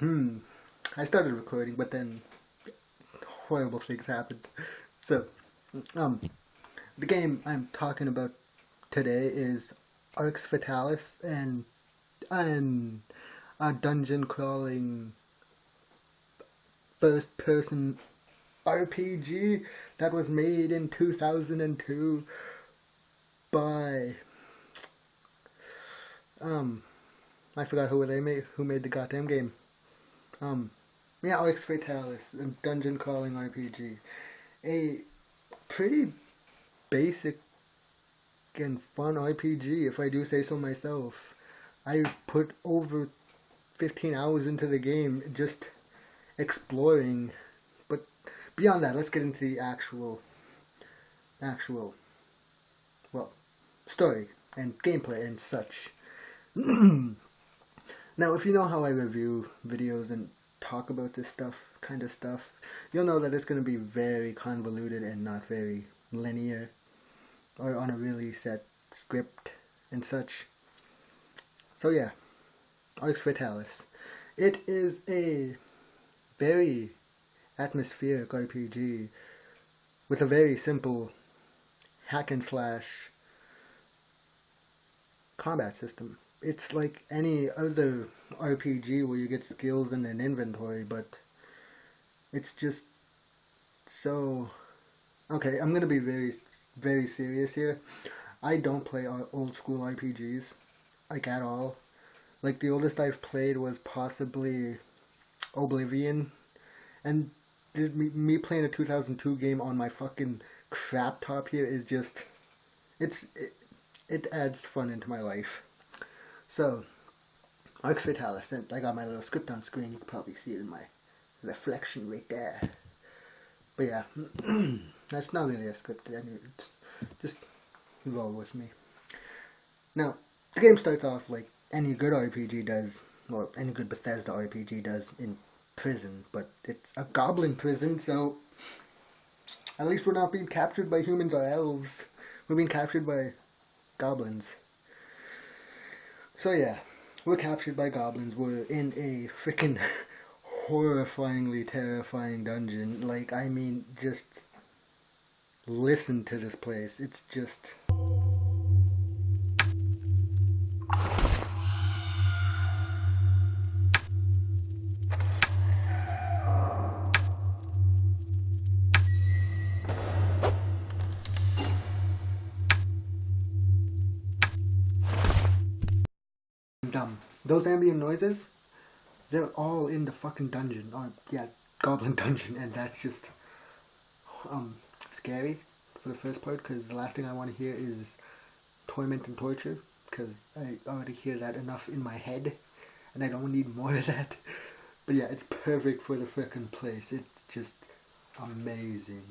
I started recording, but then horrible things happened. So, um, the game I'm talking about today is Arx Fatalis, and a dungeon crawling first person RPG that was made in 2002 by I forgot who made the goddamn game. Yeah, Arx Fatalis, a dungeon crawling RPG. A pretty basic and fun RPG, if I do say so myself. I've put over 15 hours into the game just exploring, but beyond that, let's get into the actual, well, story and gameplay and such. Now, if you know how I review videos and talk about this kind of stuff, you'll know that it's going to be very convoluted and not very linear or on a really set script and such. So yeah, Arx Fatalis. It is a very atmospheric RPG with a very simple hack and slash combat system. It's like any other RPG where you get skills and an inventory, but it's just so... Okay, I'm gonna be very serious here. I don't play old school RPGs, like at all. Like the oldest I've played was possibly Oblivion, and me playing a 2002 game on my fucking crap top here is just... It adds fun into my life. So, Arx Fatalis, and I got my little script on screen. You can probably see it in my reflection right there. But yeah, that's not really a script. Just roll with me. Now, the game starts off like any good RPG does, or any good Bethesda RPG does, in prison. But it's a goblin prison, so at least we're not being captured by humans or elves. We're being captured by goblins. So yeah, we're captured by goblins. We're in a freaking horrifyingly terrifying dungeon. Like, I mean, just listen to this place. It's just... dumb. Those ambient noises, they're all in the fucking dungeon. Yeah, goblin dungeon, and that's just scary for the first part, because the last thing I want to hear is torment and torture, because I already hear that enough in my head, and I don't need more of that. But yeah, it's perfect for the frickin' place. It's just amazing.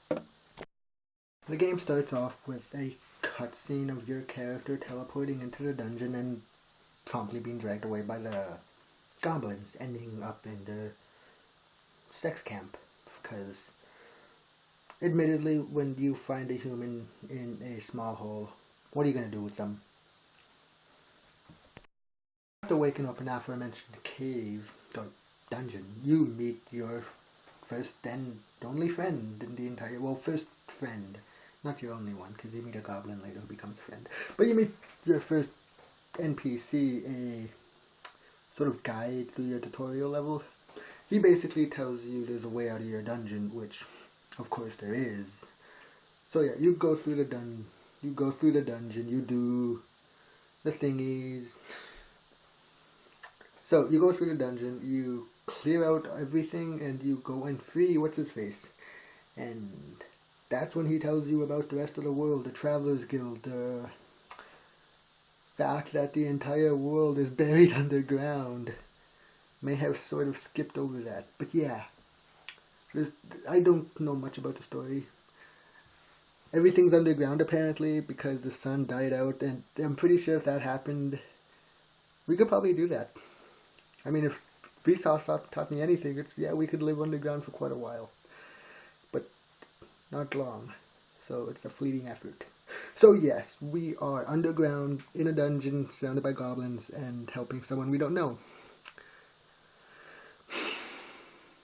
The game starts off with a cutscene of your character teleporting into the dungeon and promptly being dragged away by the goblins, ending up in the sex camp. Because, admittedly, when you find a human in a small hole, what are you going to do with them? After waking up in the aforementioned cave, or dungeon, you meet your first and only friend in the entire... Well, first friend. Not your only one, because you meet a goblin later who becomes a friend. But you meet your first NPC, a sort of guide through your tutorial level. He basically tells you there's a way out of your dungeon, which of course there is. So yeah, you go through the dungeon, you do the thingies. So you go through the dungeon, you clear out everything, and you go and free what's his face. And that's when he tells you about the rest of the world, the Travelers Guild, the fact that the entire world is buried underground. May have sort of skipped over that, but yeah, I don't know much about the story. Everything's underground apparently because the sun died out, and I'm pretty sure if that happened, we could probably do that. I mean, if Vsauce taught me anything, it's, yeah, we could live underground for quite a while, but not long, so it's a fleeting effort. So yes, we are underground in a dungeon surrounded by goblins and helping someone we don't know.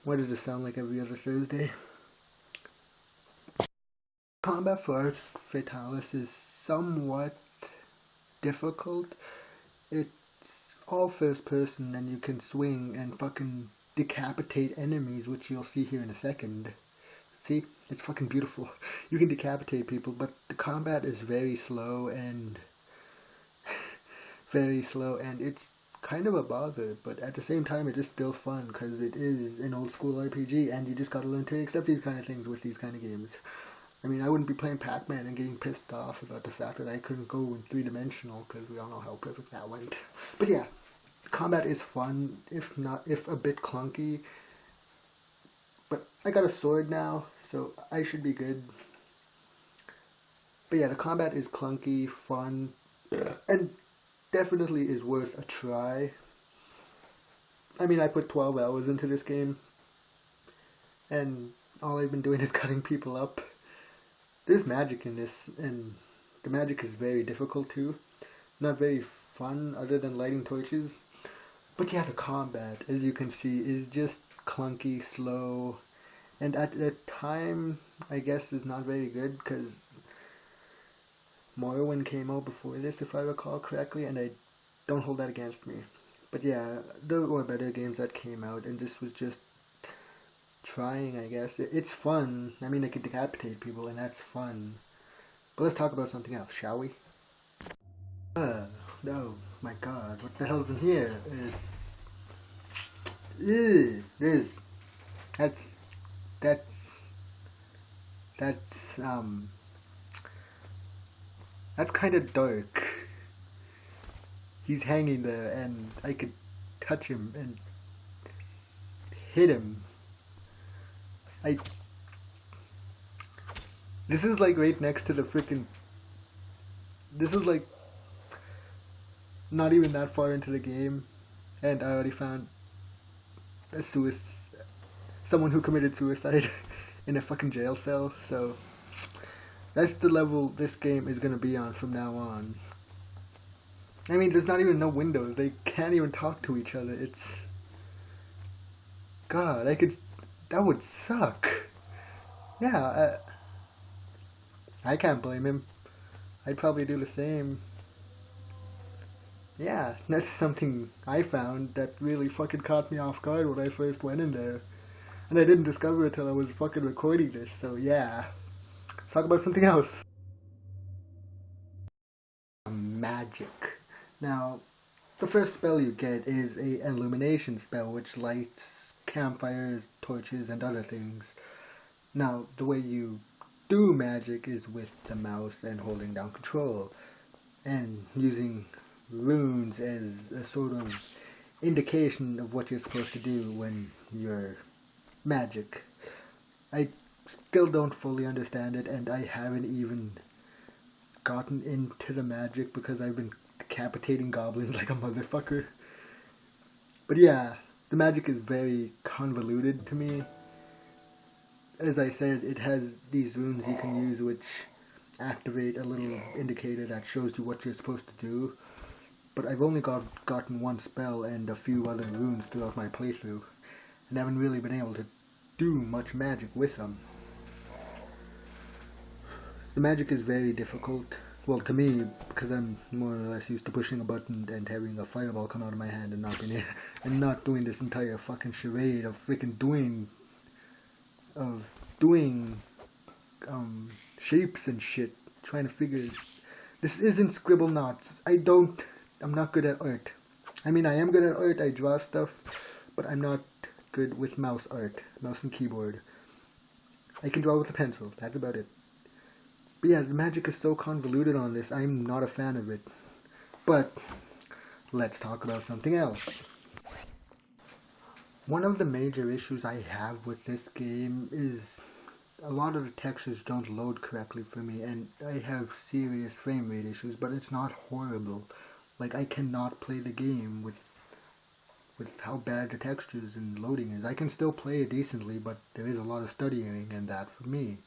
Why does this sound like every other Thursday? Combat for Arx Fatalis is somewhat difficult. It's all first person and you can swing and fucking decapitate enemies, which you'll see here in a second. See? It's fucking beautiful. You can decapitate people, but the combat is very slow and it's kind of a bother, but at the same time it is still fun because it is an old school RPG and you just gotta learn to accept these kind of things with these kind of games. I mean, I wouldn't be playing Pac-Man and getting pissed off about the fact that I couldn't go in three-dimensional because we all know how perfect that went. But yeah, combat is fun, if a bit clunky. But I got a sword now, so I should be good. But yeah, the combat is clunky, fun, and definitely is worth a try. I mean, I put 12 hours into this game, and all I've been doing is cutting people up. There's magic in this, and the magic is very difficult too. Not very fun other than lighting torches. But yeah, the combat, as you can see, is just clunky, slow, and at the time, I guess, is not very good because Morrowind came out before this, if I recall correctly, and I don't hold that against me. But yeah, there were better games that came out, and this was just trying, I guess. It's fun. I mean, I could decapitate people, and that's fun. But let's talk about something else, shall we? No, my god, what the hell's in here? That's kind of dark. He's hanging there, and I could touch him and hit him. This is like right next to the freaking. This is like not even that far into the game, and I already found someone who committed suicide in a fucking jail cell. So that's the level this game is gonna be on from now on. I mean, there's not even no windows. They can't even talk to each other. It's God. That would suck. Yeah, I can't blame him. I'd probably do the same. Yeah, that's something I found that really fucking caught me off guard when I first went in there. And I didn't discover it till I was fucking recording this, so yeah. Let's talk about something else. Magic. Now, the first spell you get is an illumination spell, which lights campfires, torches, and other things. Now, the way you do magic is with the mouse and holding down control, and using runes as a sort of indication of what you're supposed to do when you're magic. I still don't fully understand it, and I haven't even gotten into the magic because I've been decapitating goblins like a motherfucker. But yeah, the magic is very convoluted to me. As I said, it has these runes you can use which activate a little indicator that shows you what you're supposed to do. But I've only gotten one spell and a few other runes throughout my playthrough, and haven't really been able to do much magic with them. The magic is very difficult. Well, to me, because I'm more or less used to pushing a button and having a fireball come out of my hand and not doing this entire fucking charade of freaking doing shapes and shit, trying to figure. This isn't scribble knots. I'm not good at art. I mean, I am good at art. I draw stuff, but I'm not good with mouse and keyboard. I can draw with a pencil. That's about it. But yeah, the magic is so convoluted on this, I'm not a fan of it. But let's talk about something else. One of the major issues I have with this game is a lot of the textures don't load correctly for me, and I have serious frame rate issues, but it's not horrible. Like, I cannot play the game with how bad the textures and loading is. I can still play it decently, but there is a lot of studying in that for me.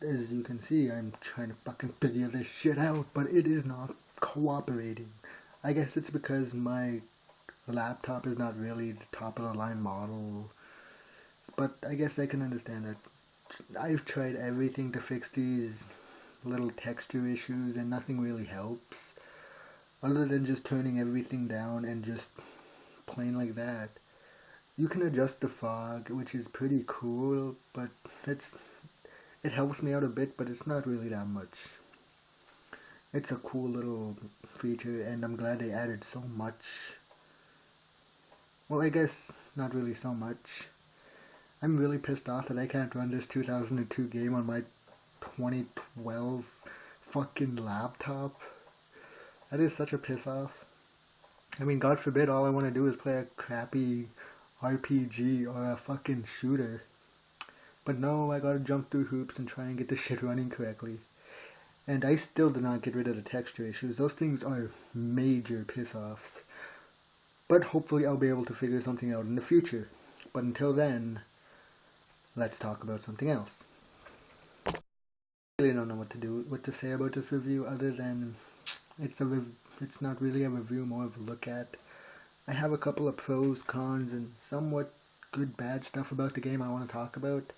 As you can see, I'm trying to fucking figure this shit out, but it is not cooperating. I guess it's because my The laptop is not really the top of the line model, but I guess I can understand that. I've tried everything to fix these little texture issues and nothing really helps. Other than just turning everything down and just plain like that. You can adjust the fog, which is pretty cool, but it helps me out a bit, but it's not really that much. It's a cool little feature, and I'm glad they added so much. Well, I guess not really so much. I'm really pissed off that I can't run this 2002 game on my 2012 fucking laptop. That is such a piss off. I mean, God forbid all I want to do is play a crappy RPG or a fucking shooter. But no, I gotta jump through hoops and try and get the shit running correctly. And I still did not get rid of the texture issues. Those things are major piss-offs. But hopefully I'll be able to figure something out in the future. But until then, let's talk about something else. I really don't know what to say about this review other than it's not really a review, more of a look at. I have a couple of pros, cons, and somewhat good, bad stuff about the game I want to talk about.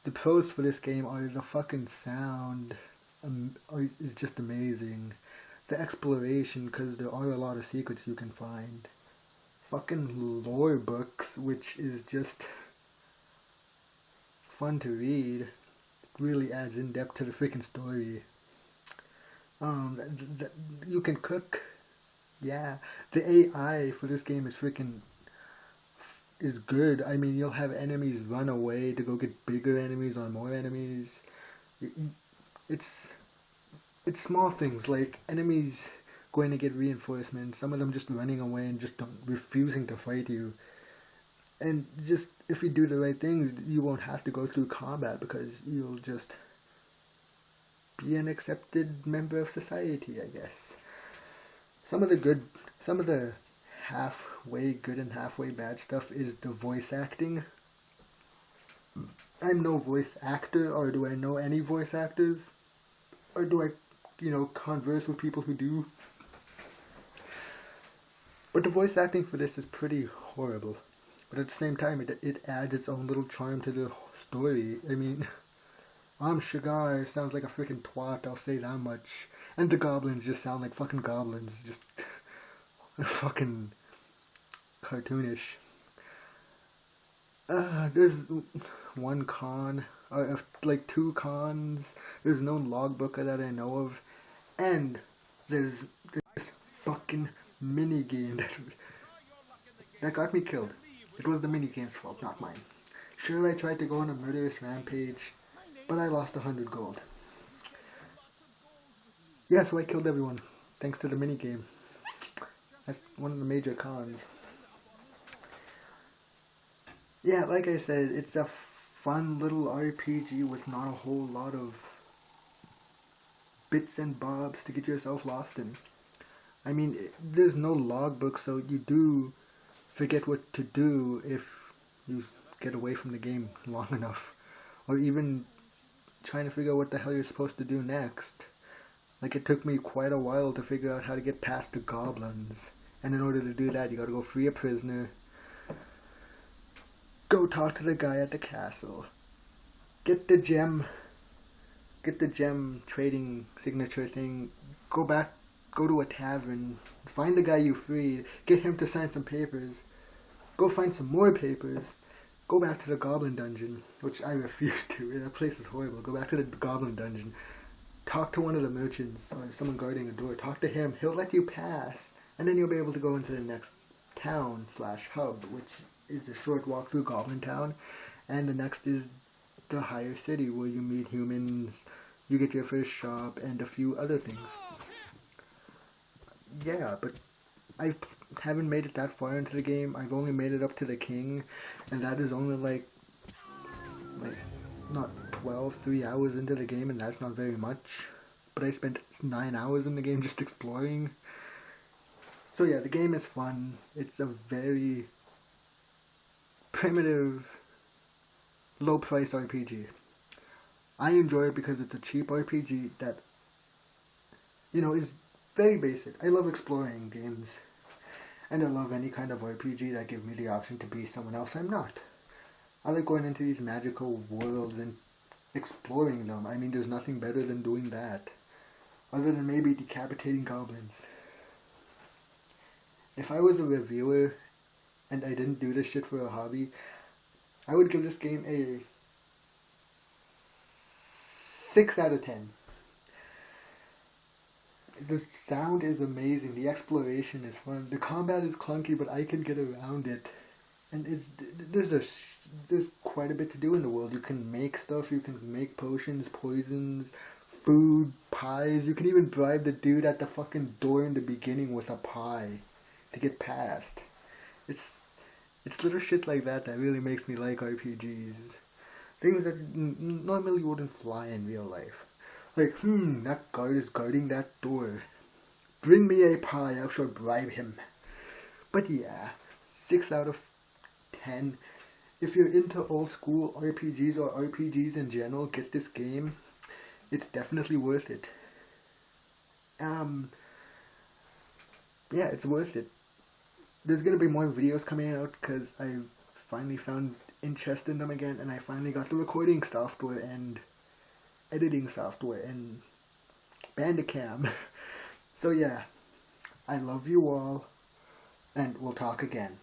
The pros for this game are the fucking sound is just amazing. The exploration, because there are a lot of secrets you can find. Fucking lore books, which is just fun to read. It really adds in depth to the freaking story. You can cook. Yeah, the AI for this game is good. I mean, you'll have enemies run away to go get bigger enemies or more enemies. It's small things like enemies going to get reinforcements. Some of them just running away and just refusing to fight you. And just if you do the right things, you won't have to go through combat because you'll just be an accepted member of society, I guess. Some of the halfway good and halfway bad stuff is the voice acting. I'm no voice actor, or do I know any voice actors? Or do I, converse with people who do? But the voice acting for this is pretty horrible. But at the same time, it adds its own little charm to the story. I mean, Shigar sounds like a freaking twat, I'll say that much. And the goblins just sound like fucking goblins, just fucking cartoonish. There's one con, or like two cons. There's no logbook that I know of, and there's this fucking mini game that got me killed. It was the mini game's fault, not mine. Sure, I tried to go on a murderous rampage, but I lost 100 gold. Yeah, so I killed everyone, thanks to the mini game. That's one of the major cons. Yeah, like I said, it's a fun little RPG with not a whole lot of bits and bobs to get yourself lost in. I mean, there's no logbook, so you do forget what to do if you get away from the game long enough. Or even trying to figure out what the hell you're supposed to do next. Like, it took me quite a while to figure out how to get past the goblins. And in order to do that, you gotta go free a prisoner, go talk to the guy at the castle, get the gem trading signature thing, go to a tavern, find the guy you freed, get him to sign some papers, go find some more papers, go back to the goblin dungeon, which I refuse to. That place is horrible. Go back to the goblin dungeon, talk to one of the merchants or someone guarding a door, talk to him, he'll let you pass, and then you'll be able to go into the next town/hub, which is a short walk through Goblin Town, and the next is the higher city where you meet humans, you get your first shop, and a few other things. Yeah, but I haven't made it that far into the game. I've only made it up to the king, and that is only like not 3 hours into the game, and that's not very much. But I spent 9 hours in the game just exploring. So yeah, the game is fun. It's a very primitive, low-price RPG. I enjoy it because it's a cheap RPG that, is very basic. I love exploring games. And I love any kind of RPG that give me the option to be someone else I'm not. I like going into these magical worlds and exploring them. I mean, there's nothing better than doing that. Other than maybe decapitating goblins. If I was a reviewer and I didn't do this shit for a hobby, I would give this game a 6 out of 10. The sound is amazing. The exploration is fun. The combat is clunky, but I can get around it. And there's quite a bit to do in the world. You can make stuff. You can make potions, poisons, food, pies. You can even bribe the dude at the fucking door in the beginning with a pie to get past. It's little shit like that that really makes me like RPGs. Things that normally wouldn't fly in real life. Like, that guard is guarding that door. Bring me a pie, I shall bribe him. But yeah, 6 out of 10. If you're into old school RPGs or RPGs in general, get this game. It's definitely worth it. Yeah, it's worth it. There's gonna be more videos coming out because I finally found interest in them again, and I finally got the recording software and editing software and Bandicam. So yeah, I love you all, and we'll talk again.